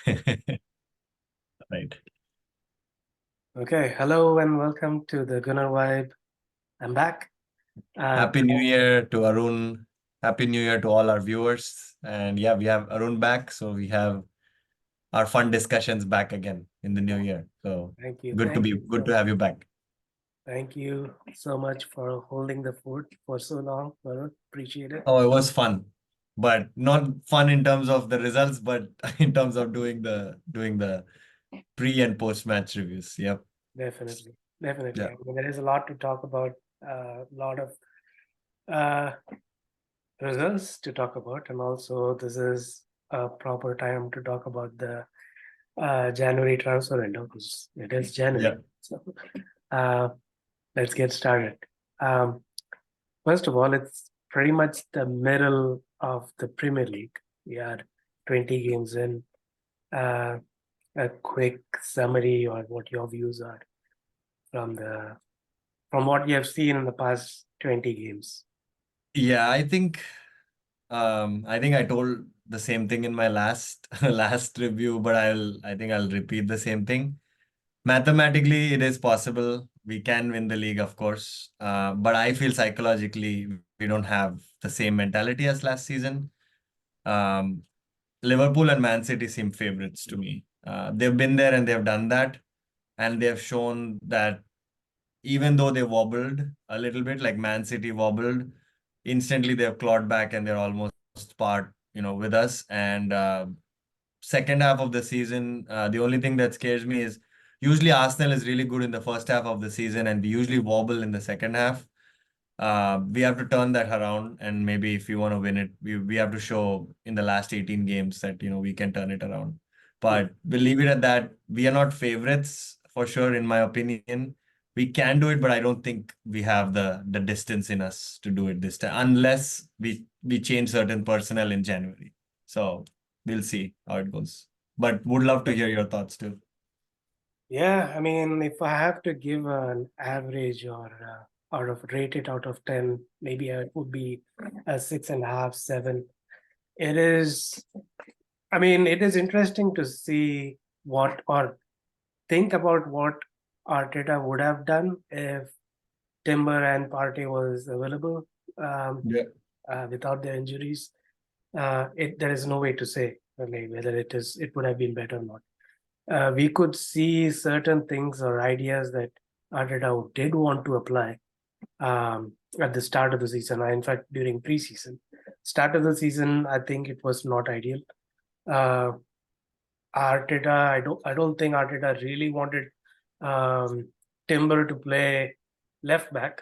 Right. Okay, hello and welcome to the Gooner Vibe. I'm back. Uh, Happy New Year to Arun. Happy New Year to all our viewers. And yeah, we have Arun back. So we have our fun discussions back again in the new year. So thank you, good to thank be you, good to have you back. thank you so much for holding the fort for so long. Varun. Appreciate it. Oh, it was fun. But not fun in terms of the results, but in terms of doing the pre and post match reviews. Yep. Definitely, definitely. Yeah. I mean, there is a lot to talk about. A lot of uh, results to talk about, and also this is a proper time to talk about the January transfer window because it is Yeah. January. So uh, let's get started. Um, First of all, it's pretty much the middle of the Premier League. We are 20 games in. Uh, a quick summary or what your views are from the from what you have seen in the past 20 games. Yeah, I think I told the same thing in my last last review, but I think I'll repeat the same thing. Mathematically, it is possible. We can win the league, of course. But I feel psychologically we don't have the same mentality as last season. Um, Liverpool and Man City seem favorites to me. They've been there and they've done that, and they've shown that even though they wobbled a little bit, like Man City wobbled, instantly they've clawed back and they're almost with us. And second half of the season, the only thing that scares me is usually Arsenal is really good in the first half of the season and we usually wobble in the second half. We have to turn that around, and maybe if we want to win it, we have to show in the last 18 games that we can turn it around. Yeah, But we'll leave it at that. We are not favorites for sure, in my opinion. We can do it, but I don't think we have the distance in us to do it this time, unless we change certain personnel in January. So we'll see how it goes. But would love to hear your thoughts too. yeah. I mean, if I have to give an average or out of rate it out of 10, maybe it would be a 6.5, 7. It is. I mean, it is interesting to see what or think about what Arteta would have done if Timber and Partey was available um, Yeah. without their injuries. There is no way to say really whether it would have been better or not. We could see certain things or ideas that Arteta did want to apply at the start of the season. In fact, during preseason, start of the season, I think it was not ideal. Uh, Arteta, I don't think Arteta really wanted um, Timber to play left back.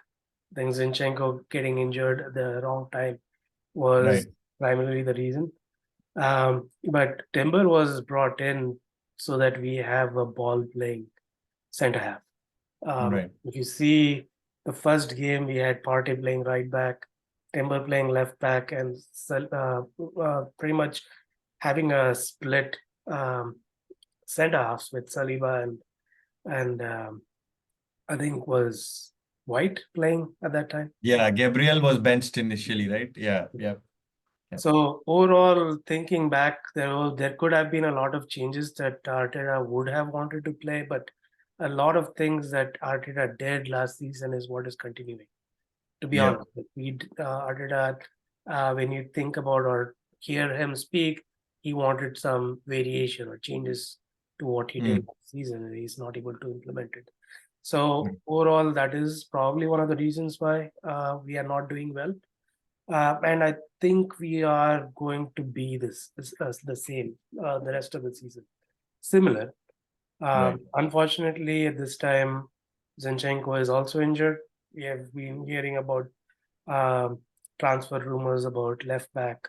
I think Zinchenko getting injured at the wrong time was Right. primarily the reason. But Timber was brought in so that we have a ball playing center half. Right. If you see the first game, we had Partey playing right back, Timber playing left back, and pretty much having a split um, center halves with Saliba and I think was White playing at that time. Yeah, Gabriel was benched initially, right? Yeah, yeah, yeah. So overall, thinking back, there could have been a lot of changes that Arteta would have wanted to play, but a lot of things that Arteta did last season is what is continuing. To be Yeah. honest, Arteta, when you think about or hear him speak, he wanted some variation or changes to what he did Mm. last season, and he's not able to implement it. So overall, that is probably one of the reasons why we are not doing well. And I think we are going to be the same the rest of the season. Similar. Right. Unfortunately, at this time, Zinchenko is also injured. We have been hearing about um, transfer rumors about left back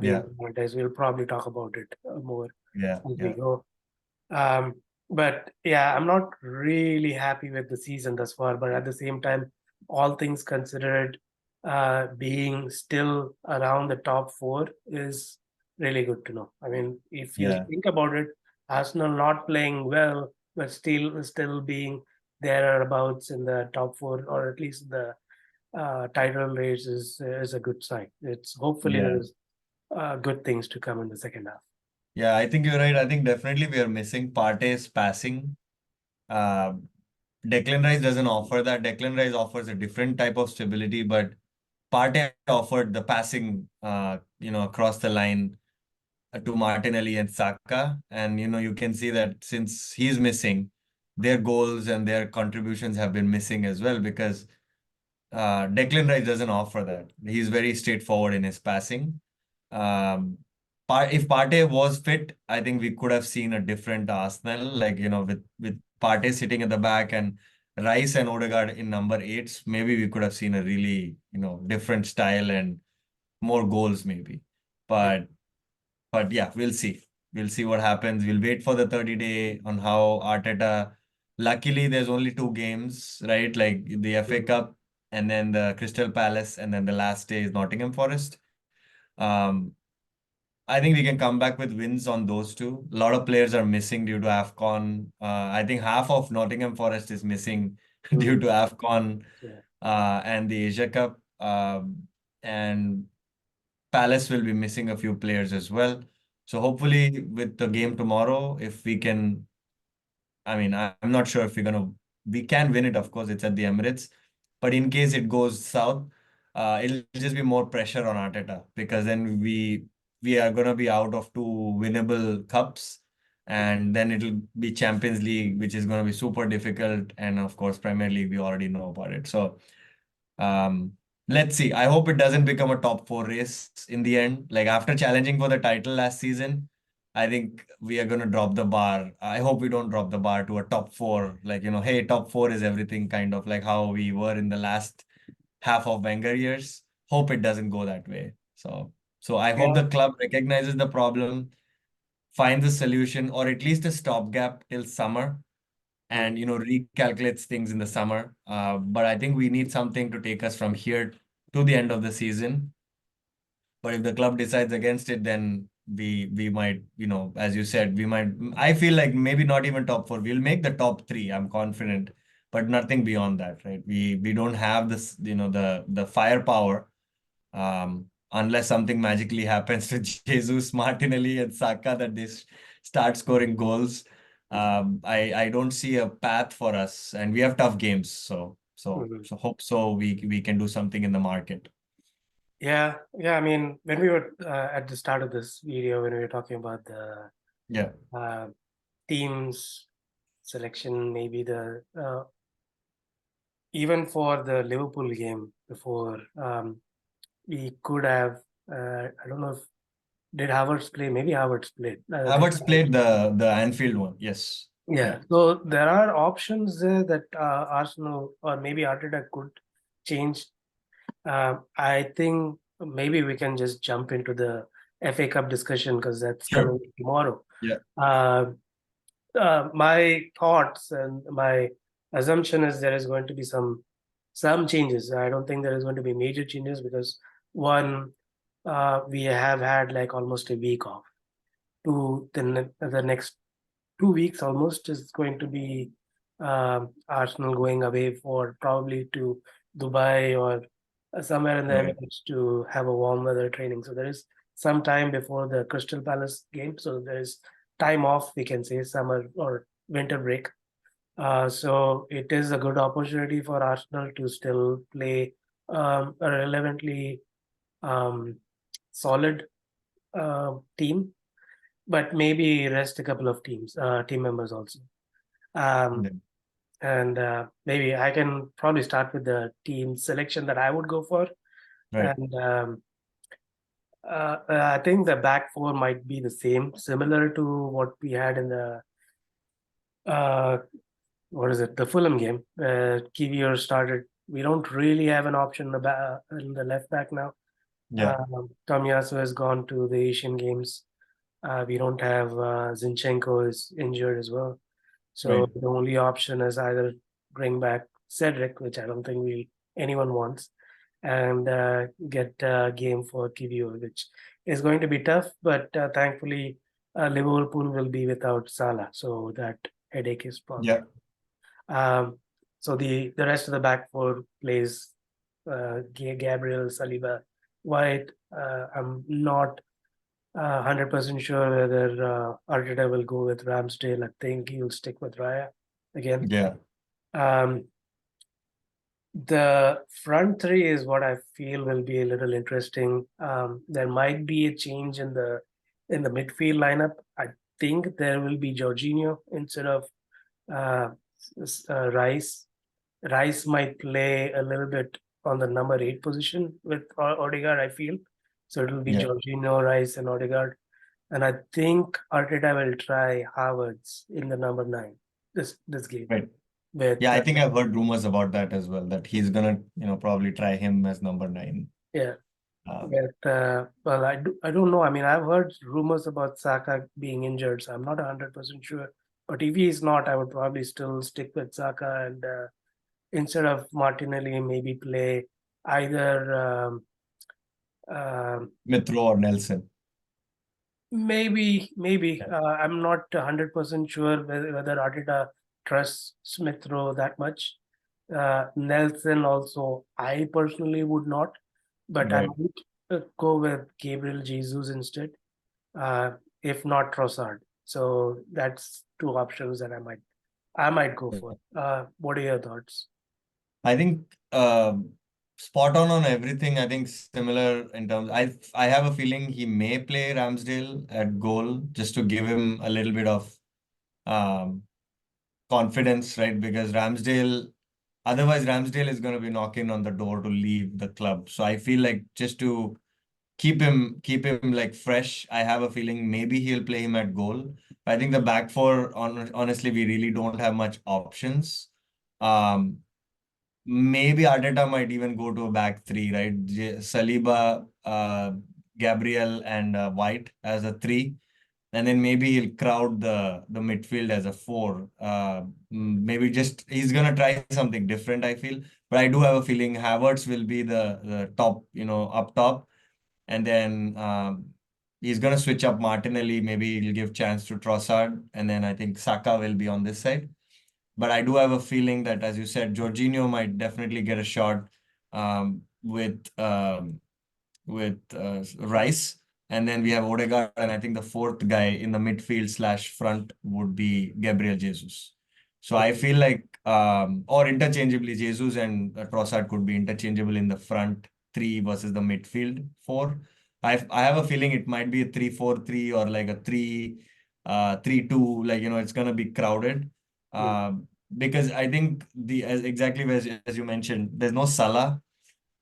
being Yeah. monetized. We'll probably talk about it more Yeah. as we Yeah. go. Um, but yeah, I'm not really happy with the season thus far. But at the same time, all things considered, being still around the top four is really good to know. I mean, if you Yeah. think about it, Arsenal not playing well, but still being thereabouts in the top four, or at least the title race is a good sign. It's hopefully Yeah. there's good things to come in the second half. Yeah, I think you're right. I think definitely we are missing Partey's passing. Uh, Declan Rice doesn't offer that. Declan Rice offers a different type of stability, but Partey offered the passing, across the line to Martinelli and Saka. And, you can see that since he's missing, their goals and their contributions have been missing as well because Declan Rice doesn't offer that. He's very straightforward in his passing. Um, if Partey was fit, I think we could have seen a different Arsenal, like, with Partey sitting at the back and Rice and Odegaard in number eights, maybe we could have seen a really, different style and more goals maybe. But yeah, we'll see. We'll see what happens. We'll wait for the 30-day on how Arteta. Luckily, there's only two games, right? Like the FA Mhm. Cup and then the Crystal Palace, and then the last day is Nottingham Forest. Um, I think we can come back with wins on those two. A lot of players are missing due to AFCON. I think half of Nottingham Forest is missing due Mm. to AFCON Yeah. and the Asia Cup. And Palace will be missing a few players as well. So hopefully with the game tomorrow, if we can, I mean, I'm not sure if we can win it. Of course, it's at the Emirates, but in case it goes south, it'll just be more pressure on Arteta because then we are gonna be out of two winnable cups, and then it'll be Champions League, which is gonna be super difficult, and of course Premier League we already know about it. So um, let's see. I hope it doesn't become a top four race in the end. Like after challenging for the title last season, I think we are gonna drop the bar. I hope we don't drop the bar to a top four. Like, hey, top four is everything, kind of like how we were in the last half of Wenger years. Hope it doesn't go that way. So I hope Yeah. the club recognizes the problem, finds a solution, or at least a stopgap till summer Mm. and recalculates things in the summer. But I think we need something to take us from here to the end of the season. But if the club decides against it, then we might, as you said, we might. I feel like maybe not even top four. We'll make the top three. I'm confident, but nothing beyond that, right? We don't have this, the firepower unless something magically happens to Jesus, Martinelli, and Saka that they start scoring goals. I don't see a path for us, and we have tough games. Mhm. So hope so we can do something in the market. Yeah, yeah. I mean, when we were at the start of this video, when we were talking about the Yeah, uh, teams selection, maybe even for the Liverpool game before, we could have. I don't know if did Havertz play. Maybe Havertz played. Havertz played the Anfield one. Yes, Yeah. yeah, So there are options there that Arsenal or maybe Arteta could change. I think maybe we can just jump into the FA Cup discussion because that's sure, coming tomorrow. yeah, Uh, my thoughts and my assumption is there is going to be some changes. I don't think there is going to be major changes because one, we have had like almost a week off. To the next 2 weeks almost is going to be Arsenal going away for probably to Dubai or somewhere in the right, Emirates to have a warm weather training. So there is some time before the Crystal Palace game. So there is time off, we can say summer or winter break. So it is a good opportunity for Arsenal to still play a relevantly um, solid team, but maybe rest a couple of team members also. Um, yeah, and maybe I can probably start with the team selection that I would go for. right, And I think the back four might be the same, similar to what we had in the uh, what is it, the Fulham game. Kivior started. We don't really have an option in the left back now. yeah, Tomiyasu has gone to the Asian Games. We don't have Zinchenko is injured as well. So right, the only option is either bring back Cedric, which I don't think anyone wants, and get a game for Kivio, which is going to be tough. But thankfully, Liverpool will be without Salah, so that headache is probably. yeah, Um, so the rest of the back four plays Gabriel, Saliba, White. I'm not. 100% sure whether Arteta will go with Ramsdale. I think he'll stick with Raya again. Yeah, Um, the front three is what I feel will be a little interesting. There might be a change in the midfield lineup. I think there will be Jorginho instead of uh, Rice. Rice might play a little bit on the number 8 position with Odegaard, I feel. So it'll be yeah, Jorginho, Rice, and Odegaard. And I think Arteta will try Havertz in the number 9 this game right. with Yeah, I think I've heard rumors about that as well, that he's gonna, probably try him as number 9. yeah. Um, Well, I don't know. I mean, I've heard rumors about Saka being injured, so I'm not 100% sure. But if he's not, I would probably still stick with Saka and instead of Martinelli, maybe play either um, Mitro or Nelson. maybe. Yeah. I'm not 100% sure whether Arteta trusts Smith Rowe that much. Nelson also, I personally would not, but I Right. might go with Gabriel Jesus instead. If not Trossard. So that's two options that I might go for. What are your thoughts? I think spot on everything. I think similar in terms. I have a feeling he may play Ramsdale at goal just to give him a little bit of um, confidence, right? Because otherwise Ramsdale is going to be knocking on the door to leave the club. So I feel like just to keep him like fresh, I have a feeling maybe he'll play him at goal. I think the back four, honestly, we really don't have much options. Um, Maybe Arteta might even go to a back three, right? Saliba, Gabriel, and White as a three, and then maybe he'll crowd the midfield as a four. Maybe just he's gonna try something different, I feel. But I do have a feeling Havertz will be the top, up top, and then he's gonna switch up Martinelli. Maybe he'll give chance to Trossard, and then I think Saka will be on this side. But I do have a feeling that, as you said, Jorginho might definitely get a shot um, with um, with Rice, and then we have Odegaard, and I think the fourth guy in the midfield slash front would be Gabriel Jesus. So I feel like, or interchangeably, Jesus and Trossard could be interchangeable in the front three versus the midfield four. I have a feeling it might be a 3-4-3 or like a 3-2. Like, it's gonna be crowded. Mm, Because I think exactly as you mentioned, there's no Salah,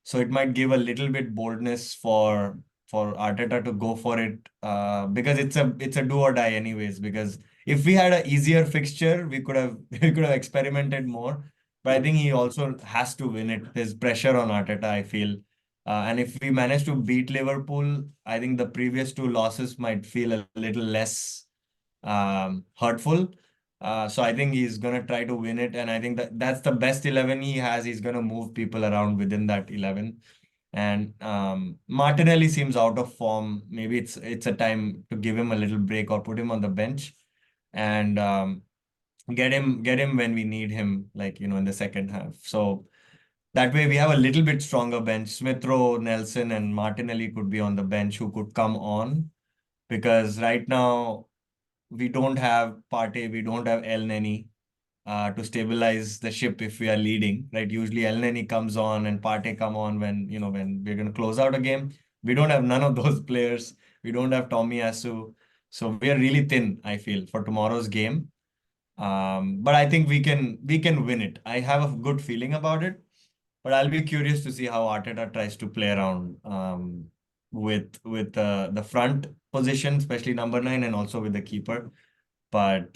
so it might give a little bit boldness for Arteta to go for it, because it's a do or die anyways. Because if we had an easier fixture, we could have we could have experimented more. But I mm, think he also has to win it. There's pressure on Arteta, I feel. And if we manage to beat Liverpool, I think the previous two losses might feel a little less hurtful. So I think he's gonna try to win it, and I think that's the best 11 he has. He's gonna move people around within that 11. And Martinelli seems out of form. Maybe it's a time to give him a little break or put him on the bench and get him when we need him, like in the second half. So that way we have a little bit stronger bench. Smith Rowe, Nelson, and Martinelli could be on the bench who could come on, because right now we don't have Partey, we don't have El Neni to stabilize the ship if we are leading, right? Usually El Neni comes on and Partey come on when we're going to close out a game. We don't have none of those players. We don't have Tommy Asu. So we are really thin, I feel, for tomorrow's game. But I think we can win it. I have a good feeling about it, but I'll be curious to see how Arteta tries to play around with the front position, especially number 9, and also with the keeper. But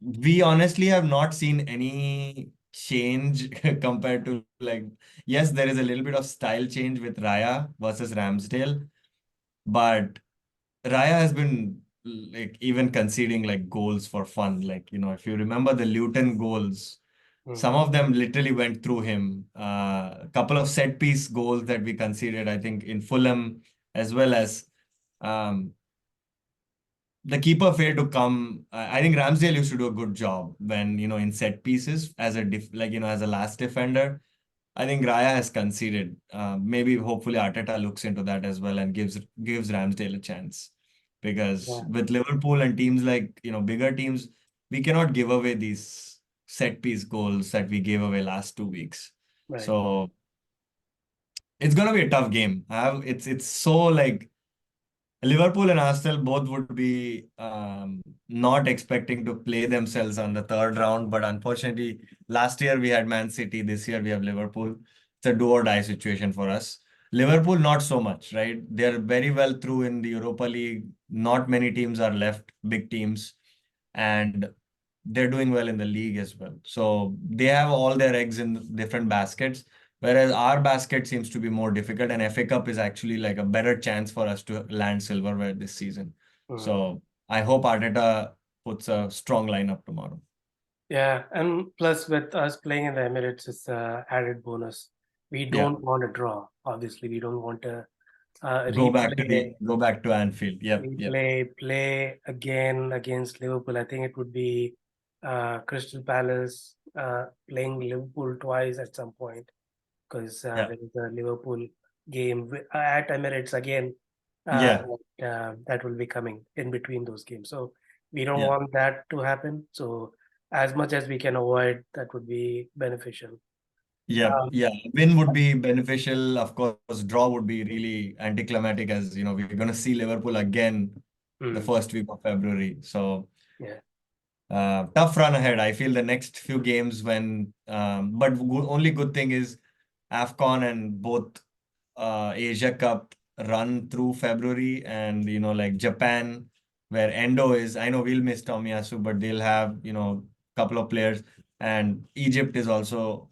we honestly have not seen any change compared to, like, yes, there is a little bit of style change with Raya versus Ramsdale, but Raya has been like even conceding like goals for fun. Like, if you remember the Luton goals, mm. some of them literally went through him. A couple of set piece goals that we conceded, I think, in Fulham, as well as um, the keeper failed to come. I think Ramsdale used to do a good job when, in set pieces as a as a last defender. I think Raya has conceded. Maybe hopefully Arteta looks into that as well and gives Ramsdale a chance. Because Yeah, with Liverpool and teams like, bigger teams, we cannot give away these set piece goals that we gave away last 2 weeks. right. So it's gonna be a tough game. It's so like Liverpool and Arsenal both would be not expecting to play themselves on the third round, but unfortunately, last year we had Man City, this year we have Liverpool. It's a do or die situation for us. Liverpool, not so much, right? They're very well through in the Europa League. Not many teams are left, big teams, and they're doing well in the league as well. So they have all their eggs in different baskets. Whereas our basket seems to be more difficult, and FA Cup is actually like a better chance for us to land silverware this season. Mm. So I hope Arteta puts a strong lineup tomorrow. Yeah, and plus with us playing in the Emirates, it's a added bonus. We Yeah, don't want to draw. Obviously, we don't want to replay go back to Anfield. Yep, yep, play again against Liverpool. I think it would be Crystal Palace playing Liverpool twice at some point because yeah, there is a Liverpool game at Emirates again yeah, that will be coming in between those games. So we don't yeah. want that to happen. So as much as we can avoid, that would be beneficial. Yep, Um, yeah. Win would be beneficial. Of course, draw would be really anticlimactic as we're gonna see Liverpool again the mm, first week of February. So yeah. tough run ahead. I feel the next few games but only good thing is AFCON and both Asia Cup run through February, and like Japan where Endo is. I know we'll miss Tomiyasu, but they'll have couple of players, and Egypt is also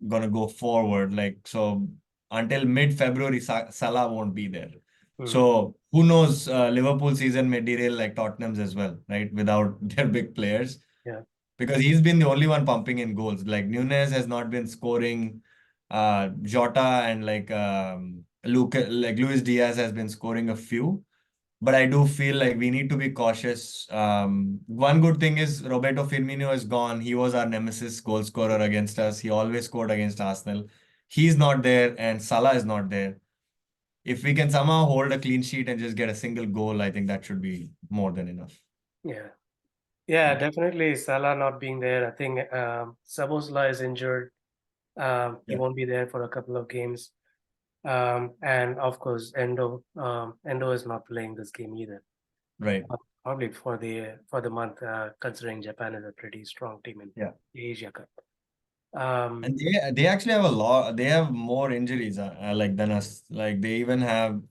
gonna go forward. Like so, until mid-February, Salah won't be there. Mm, So who knows? Liverpool season may derail like Tottenham's as well, right? Without their big players, yeah. because he's been the only one pumping in goals. Like Nunez has not been scoring. Jota and like Luis Diaz has been scoring a few. But I do feel like we need to be cautious. One good thing is Roberto Firmino is gone. He was our nemesis goal scorer against us. He always scored against Arsenal. He's not there, and Salah is not there. If we can somehow hold a clean sheet and just get a single goal, I think that should be more than enough. Yeah. Yeah, Yeah, definitely Salah not being there. I think Sabosla is injured. He yeah, won't be there for a couple of games. And of course, Endo is not playing this game either. right. Probably for the month, considering Japan is a pretty strong team in Yeah. the Asia Cup. Um, And they actually have a lot. They have more injuries like than us. Like they even have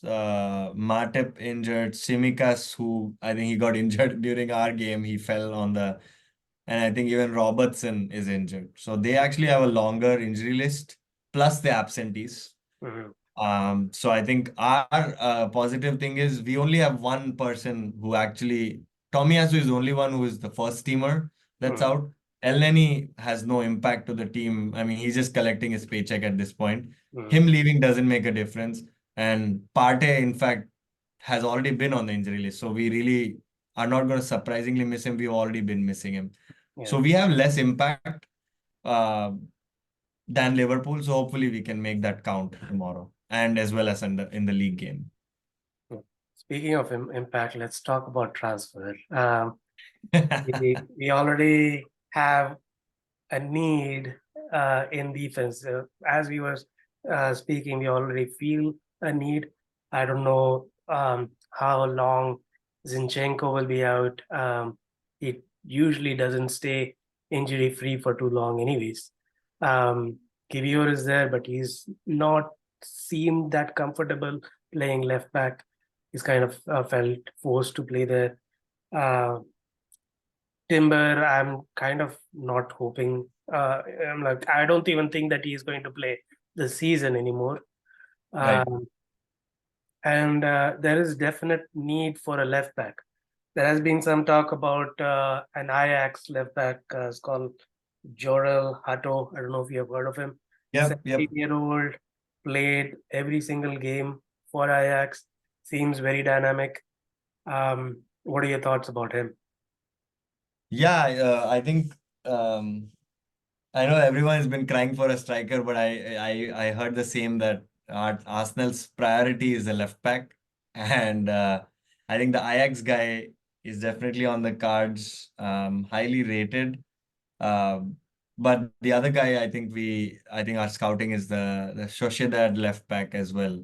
Matip injured, Simikas, who I think he got injured during our game. He fell on the, and I think even Robertson is injured. So they actually have a longer injury list plus the absentees. mhm, So I think our positive thing is we only have one person who actually Tomiyasu is the only one who is the first teamer that's mhm, out. Elneny has no impact to the team. I mean, he's just collecting his paycheck at this point. mhm, Him leaving doesn't make a difference. And Partey, in fact, has already been on the injury list. So we really are not going to surprisingly miss him. We've already been missing him. yeah. So we have less impact. Uh, than Liverpool. So hopefully we can make that count tomorrow and as well as in the league game. Mm. Speaking of impact, let's talk about transfer. We already have a need in defense. As we were speaking, we already feel a need. I don't know how long Zinchenko will be out. He usually doesn't stay injury free for too long, anyways. Um, Kivior is there, but he's not seemed that comfortable playing left back. He's kind of felt forced to play there. Uh, Timber, I'm kind of not hoping. I'm like, I don't even think that he's going to play the season anymore. Right. Um, and there is definite need for a left back. There has been some talk about an Ajax left back. It's called Jorel Hato. I don't know if you have heard of him. Yep. Yep. 17-year-old, played every single game for Ajax. Seems very dynamic. What are your thoughts about him? Yeah. I think. Um, I know everyone has been crying for a striker, but I heard the same that Arsenal's priority is the left back, and I think the Ajax guy is definitely on the cards, highly rated. Um, but the other guy, I think our scouting is the Sociedad left back as well.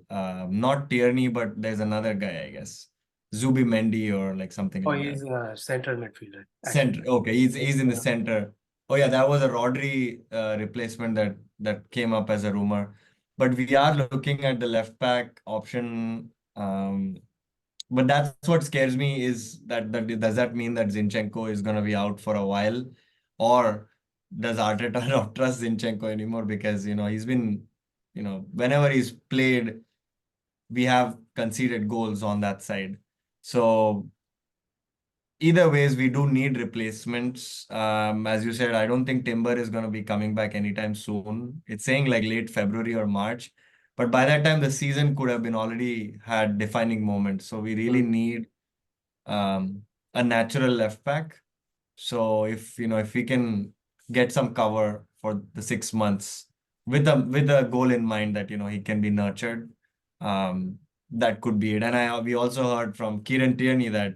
Not Tierney, but there's another guy, I guess, Zubi Mendy or like something Oh, like that. he's a center midfielder, actually. Center. Okay, he's It's, in the center. Oh yeah, that was a Rodri replacement that came up as a rumor. But we are looking at the left back option. But that's what scares me is that does that mean that Zinchenko is going to be out for a while, or does Arteta not trust Zinchenko anymore because he's been whenever he's played we have conceded goals on that side. So either ways, we do need replacements. As you said, I don't think Timber is going to be coming back anytime soon. It's saying like late February or March, but by that time the season could have been already had defining moments. So we really mm, need um, a natural left back. So if we can get some cover for the 6 months with a goal in mind that he can be nurtured, um, that could be it. And we also heard from Kieran Tierney that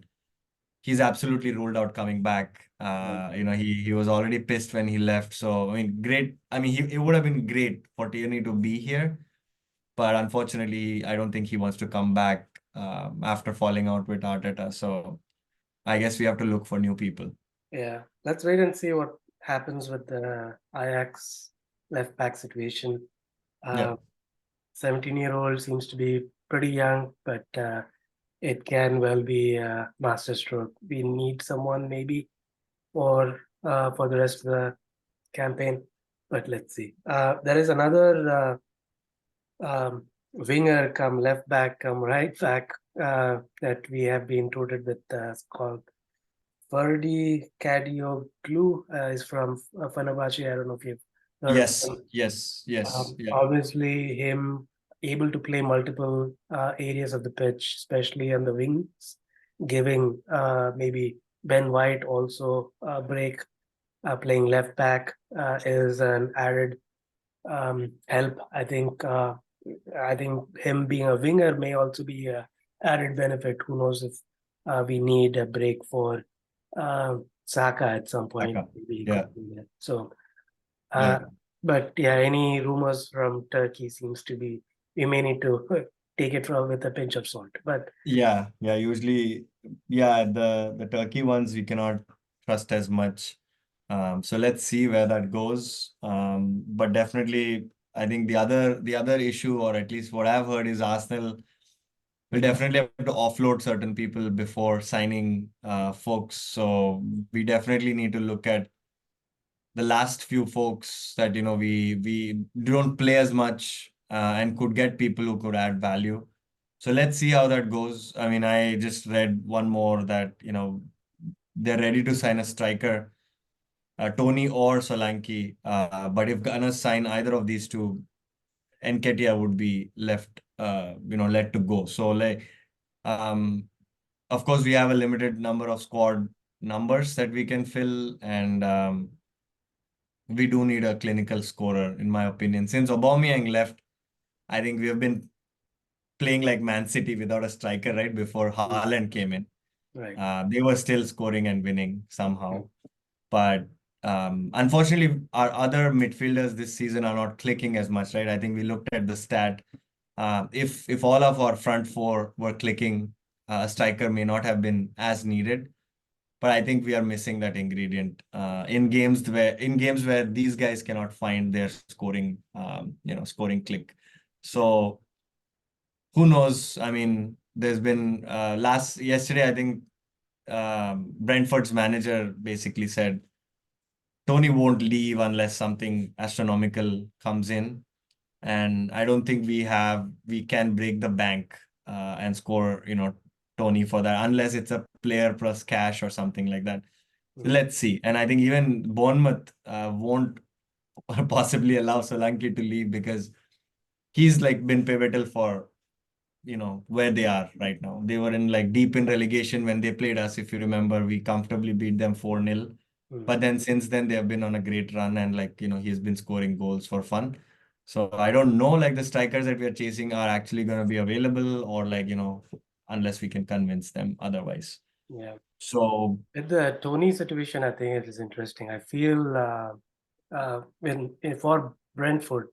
he's absolutely ruled out coming back. right. He was already pissed when he left. So I mean, great. I mean, it would have been great for Tierney to be here, but unfortunately, I don't think he wants to come back after falling out with Arteta. So I guess we have to look for new people. Yeah, let's wait and see what happens with the Ajax left back situation. Yeah. Uh, 17-year-old seems to be pretty young, but it can well be a masterstroke. We need someone maybe for the rest of the campaign, but let's see. There is another winger come left back come right back that we have been tutored with called Ferdi Kadioglu is from Fenerbahce. I don't know if you've heard of Yes. him. Yes. Yes. Yeah. Obviously, him able to play multiple areas of the pitch, especially on the wings, giving maybe Ben White also a break. Playing left back is an added help. I think him being a winger may also be a added benefit. Who knows if we need a break for Saka at some point? Saka. Maybe he Yeah. could be there. So, Yeah. uh, but yeah, any rumors from Turkey seems to be we may need to take it from with a pinch of salt. But Yeah. Yeah. Usually, yeah, the Turkey ones we cannot trust as much. So let's see where that goes. But definitely, I think the other issue, or at least what I've heard, is Arsenal will definitely have to offload certain people before signing folks. So we definitely need to look at the last few folks that we don't play as much and could get people who could add value. So let's see how that goes. I mean, I just read one more that they're ready to sign a striker, Tony or Solanke. But if Gunners sign either of these two, Nketiah would be left, let to go. So like, um, of course, we have a limited number of squad numbers that we can fill, and we do need a clinical scorer, in my opinion. Since Aubameyang left, I think we have been playing like Man City without a striker, right? Before Haaland came in, right. they were still scoring and winning somehow. But unfortunately, our other midfielders this season are not clicking as much, right? I think we looked at the stat. If all of our front four were clicking, a striker may not have been as needed. But I think we are missing that ingredient in games where these guys cannot find their scoring click. So who knows? I mean, there's been yesterday, I think Brentford's manager basically said Tony won't leave unless something astronomical comes in. And I don't think we can break the bank and score, Tony for that unless it's a player plus cash or something like that. So Mm, let's see. And I think even Bournemouth won't possibly allow Solanke to leave because he's like been pivotal for, where they are right now. They were in like deep in relegation when they played us. If you remember, we comfortably beat them 4-0. Mm. But then since then they have been on a great run, and he's been scoring goals for fun. So I don't know like the strikers that we are chasing are actually going to be available, or unless we can convince them otherwise. Yeah. So With the Tony situation, I think it is interesting. I feel for Brentford,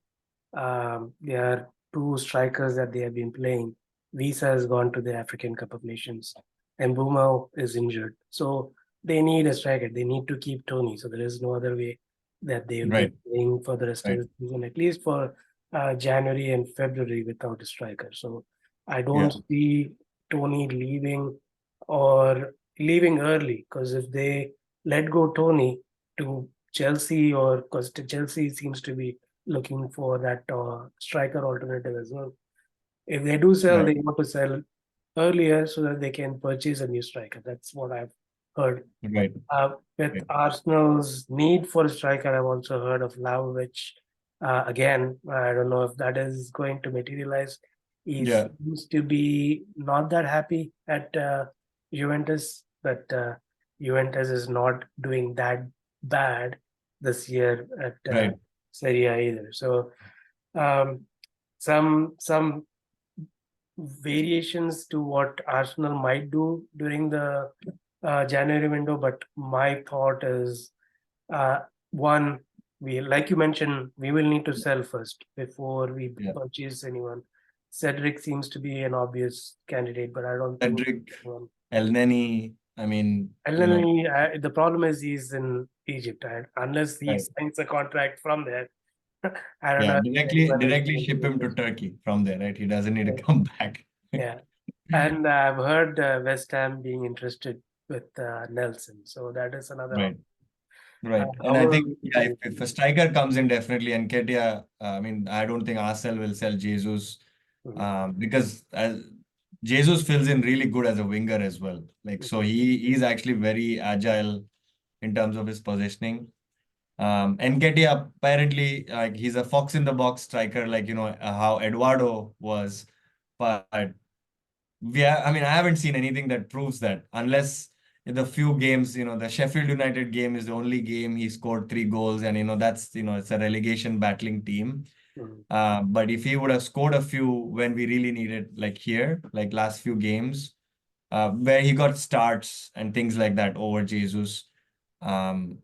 there are two strikers that they have been playing. Visa has gone to the African Cup of Nations, and Mbeumo is injured. So they need a striker. They need to keep Tony. So there is no other way that they will be right, playing for the rest of right, the season, at least for January and February without a striker. So I yeah, don't see Tony or leaving early, because if they let go Tony to Chelsea, or because Chelsea seems to be looking for that striker alternative as well. If they do sell, right, they want to sell earlier so that they can purchase a new striker. That's what I've heard. right, With right, Arsenal's need for a striker, I've also heard of Vlahovic. Again, I don't know if that is going to materialize. He yeah, seems to be not that happy at Juventus, but Juventus is not doing that bad this year at right, Serie A either. So um, some variations to what Arsenal might do during the January window, but my thought is uh, one, we like you mentioned, we will need to sell first before we yeah. purchase anyone. Cedric seems to be an obvious candidate, but I don't think Cedric, anyone. Elneny, I mean, The problem is he's in Egypt, and unless he right. signs a contract from there, I don't Yeah, know if anyone is directly going to ship be him to interested. Turkey from there, right? He doesn't need to come back. Yeah. And I've heard West Ham being interested with Nelson, so that is another Right, option. right. And I However, think, yeah, if a striker comes in, definitely Nketiah, I mean, I don't think Arsenal will sell Jesus, Mhm, because Jesus fills in really good as a winger as well. Like, so mhm, he's actually very agile in terms of his positioning. Nketiah apparently, like, he's a fox in the box striker, how Eduardo was, but yeah, I mean, I haven't seen anything that proves that, unless in the few games, the Sheffield United game is the only game he scored 3 goals, and that's it's a relegation battling team. mhm, But if he would have scored a few when we really needed, like here, like last few games, where he got starts and things like that over Jesus, um,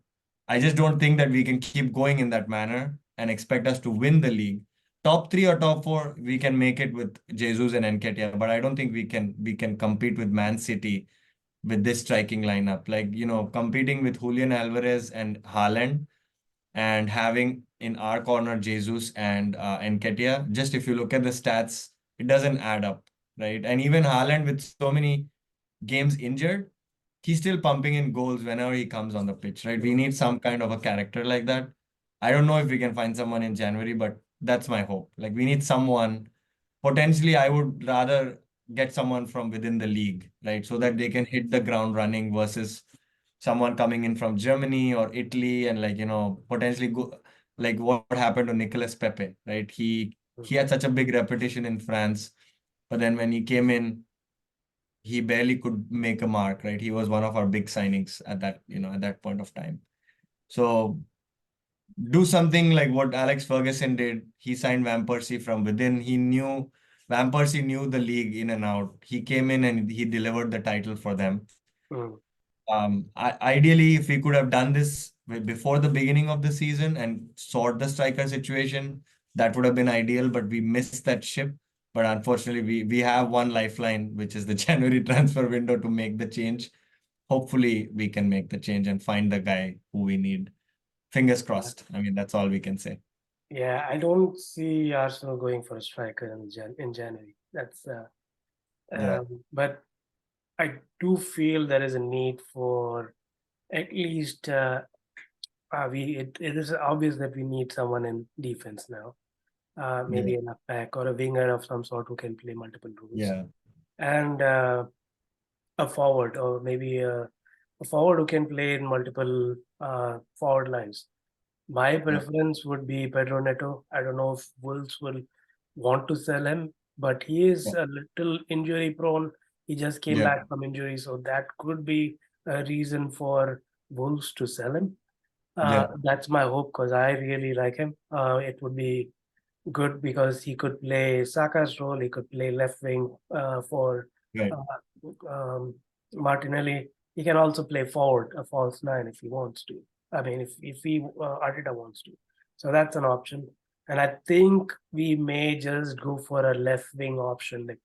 I just don't think that we can keep going in that manner and expect us to win the league. Top three or top four, we can make it with Jesus and Nketiah, but I don't think we can compete with Man City with this striking lineup. Like, competing with Julian Alvarez and Haaland, and having in our corner Jesus and Nketiah. Just if you look at the stats, it doesn't add up, right? And even Haaland, with so many games injured, he's still pumping in goals whenever he comes on the pitch, right? We mhm. need some kind of a character like that. I don't know if we can find someone in January, but that's my hope. Like, we need someone. Potentially, I would rather get someone from within the league, right? So that they can hit the ground running versus someone coming in from Germany or Italy, and potentially go like what happened to Nicolas Pepe, right? He had such a big reputation in France, but then when he came in, he barely could make a mark, right? He was one of our big signings at that point of time. So do something like what Alex Ferguson did. He signed Van Persie from within. Van Persie knew the league in and out. He came in and he delivered the title for them. Mm. Ideally, if we could have done this before the beginning of the season and sort the striker situation, that would have been ideal, but we missed that ship. But unfortunately, we have one lifeline, which is the January transfer window, to make the change. Hopefully, we can make the change and find the guy who we need. Fingers Yeah, crossed. I mean, that's all we can say. yeah, I don't see Arsenal going for a striker in January. Yeah, But I do feel there is a need for at least it is obvious that we need someone in defense now. yeah, Maybe a left back or a winger of some sort who can play multiple roles, yeah, and a forward, or maybe a forward who can play in multiple forward lines. My yeah, preference would be Pedro Neto. I don't know if Wolves will want to sell him, but he is yeah, a little injury prone. He just came yeah, back from injury, so that could be a reason for Wolves to sell him. Yeah. That's my hope because I really like him. It would be good because he could play Saka's role. He could play left wing for Right. um, Martinelli. He can also play forward, a false nine if he wants to. I mean, if he Arteta wants to. So that's an option. And I think we may just go for a left wing option, like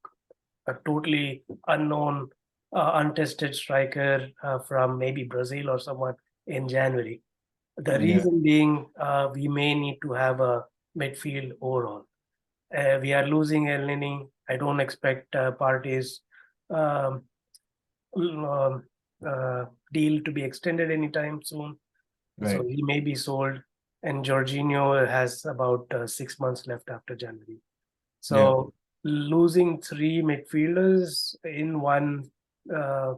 a totally unknown, untested striker from maybe Brazil or someone in January. The Yeah. reason being, we may need to have a midfield overall. We are losing El Nini. I don't expect Partey's um, um, uh, deal to be extended anytime soon. So Right. he may be sold. And Jorginho has about 6 months left after January. Yeah. So losing three midfielders in one uh,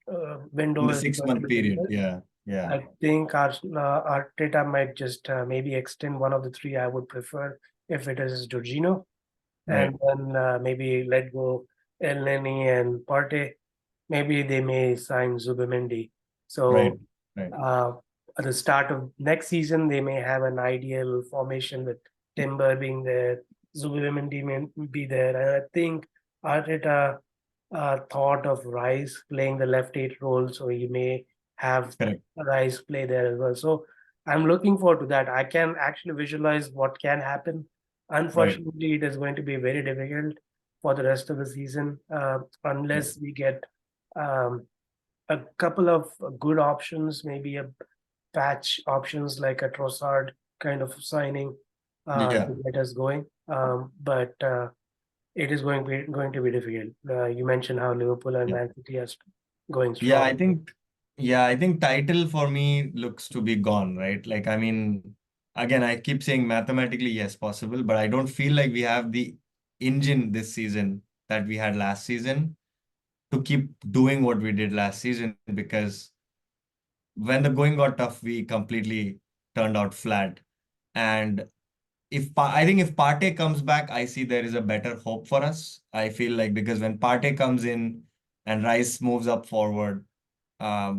In window the is six going to month be period. difficult. Yeah. Yeah. I think Arteta might just maybe extend one of the three. I would prefer if it is Jorginho, Right. and then maybe let go El Neni and Partey. Maybe they may sign Zubimendi. Right. So Right. uh, at the start of next season, they may have an ideal formation with Timber being there, Zubimendi may be there, and I think Arteta thought of Rice playing the left eight role, so he may have Correct. Rice play there as well. So I'm looking forward to that. I can actually visualize what can happen. Right. Unfortunately, it is going to be very difficult for the rest of the season Yeah. unless we get um, a couple of good options, maybe a patch options like a Trossard kind of signing Yeah. to get us going. But it is going to be difficult. You mentioned how Liverpool and Yeah. Man City are going Yeah. strong. I think title for me looks to be gone, right? Like, I mean, again, I keep saying mathematically, yes, possible, but I don't feel like we have the engine this season that we had last season to keep doing what we did last season because when the going got tough, we completely turned out flat. And I think if Partey comes back, I see there is a better hope for us. I feel like because when Partey comes in and Rice moves up forward,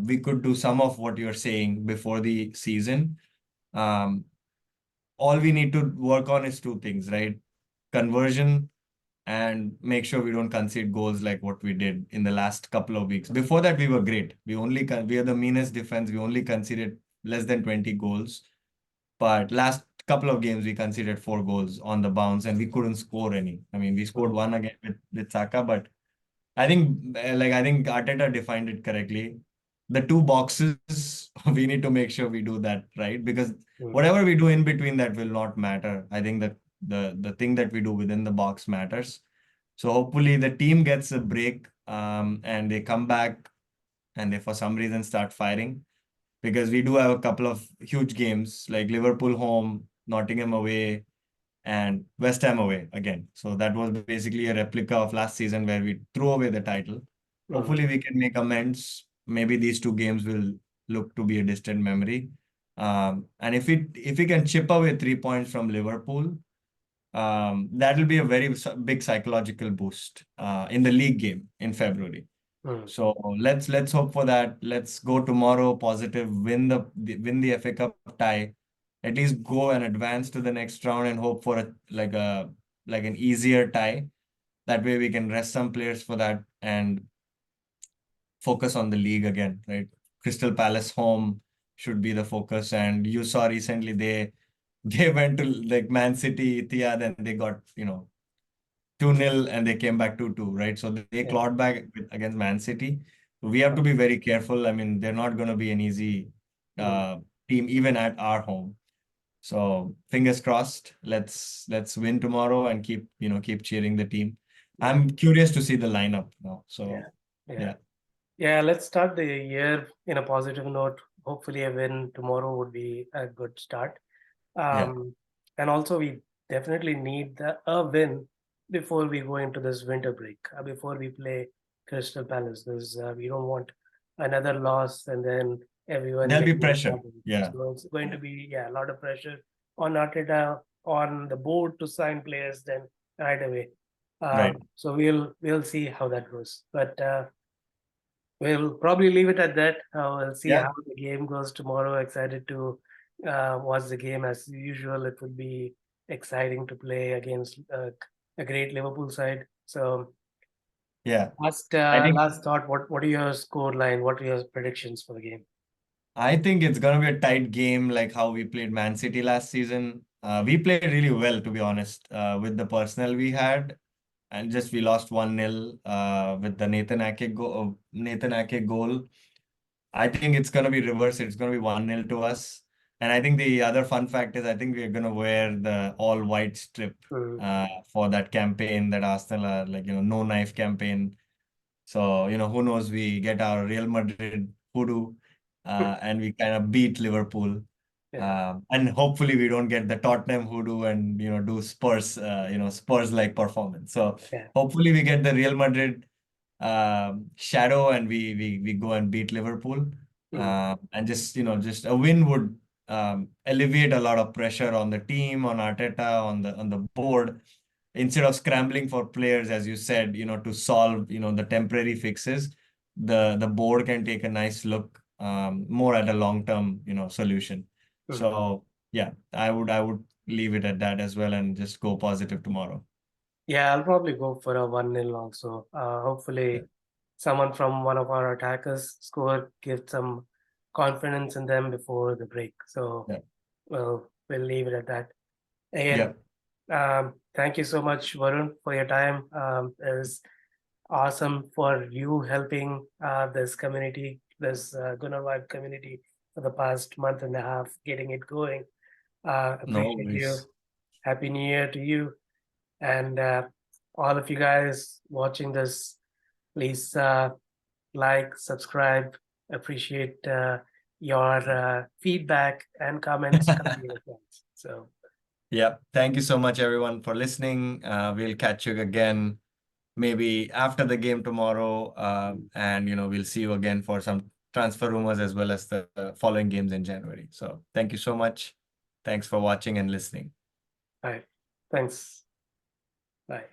we could do some of what you're saying before the season. Um, all we need to work on is two things, right? Conversion and make sure we don't concede goals like what we did in the last couple of weeks. Before that, we were great. We are the meanest defense. We only conceded less than 20 goals. But last couple of games, we conceded 4 goals on the bounce and we couldn't score any. I mean, we scored Mm, one again with Saka, but I think Arteta defined it correctly. The two boxes, we need to make sure we do that right because mm, whatever we do in between that will not matter. I think that the thing that we do within the box matters. So hopefully the team gets a break and they come back and they for some reason start firing because we do have a couple of huge games like Liverpool home, Nottingham away, and West Ham away again. So that was basically a replica of last season where we threw away the title. mm, Hopefully, we can make amends. Maybe these two games will look to be a distant memory. And if we can chip away 3 points from Liverpool, that will be a very big psychological boost in the league game in February. mm. So let's hope for that. Let's go tomorrow positive, win the FA Cup tie, at least go and advance to the next round and hope for like an easier tie. That way we can rest some players for that and focus on the league again, right? Crystal Palace home should be the focus. And you saw recently they went to like Man City, Etihad, and they got 2-0 and they came back 2-2, right? So they Yeah, clawed back against Man City. We have to be very careful. I mean, they're not going to be an easy mm, uh, team even at our home. So fingers crossed. Let's win tomorrow and keep cheering the team. yeah, I'm curious to see the lineup now. yeah, So yeah. yeah, Yeah, let's start the year in a positive note. Hopefully, a win tomorrow would be a good start. yeah. And also, we definitely need a win before we go into this winter break, before we play Crystal Palace, because we don't want another loss and then everyone There'll be getting pressure. excited. Yeah, So it's going to be, yeah, a lot of pressure on Arteta, on the board to sign players then right away. right. So we'll see how that goes. But We'll probably leave it at that. We'll see Yeah. how the game goes tomorrow. Excited to watch the game as usual. It would be exciting to play against a great Liverpool side. So Yeah. last I think last thought. What are your score line? What are your predictions for the game? I think it's gonna be a tight game, like how we played Man City last season. We played really well, to be honest, with the personnel we had, and just we lost 1-0 with the Nathan Ake goal. I think it's gonna be reversed. It's gonna be 1-0 to us. And I think the other fun fact is I think we're gonna wear the all white strip Mm, for that campaign that Arsenal are like, no knife campaign. So, who knows, we get our Real Madrid hoodoo and we kind of beat Liverpool. yeah, And hopefully we don't get the Tottenham hoodoo and, do Spurs, Spurs-like performance. So yeah. hopefully we get the Real Madrid shadow and we go and beat Liverpool. Mm, And just a win would alleviate a lot of pressure on the team, on Arteta, on the board, instead of scrambling for players, as you said, to solve, the temporary fixes. The board can take a nice look, more at a long-term, solution. mm. So yeah, I would leave it at that as well and just go positive tomorrow. Yeah, I'll probably go for a 1-0 also. Yeah. Hopefully, someone from one of our attackers score, give some confidence in them before the break. So Yeah. we'll leave it at that. Again, Yeah. thank you so much, Varun, for your time. It was awesome for you helping this community, this Gooner Vibe community for the past month and a half, getting it going. No Appreciate you. worries. Happy New Year to you. And all of you guys watching this, please like, subscribe. Appreciate your feedback and comments coming in advance. So, Yeah. Thank you so much, everyone, for listening. We'll catch you again maybe after the game tomorrow. And, we'll see you again for some transfer rumors as well as the following games in January. So thank you so much. Thanks for watching and listening. bye. Thanks. Bye.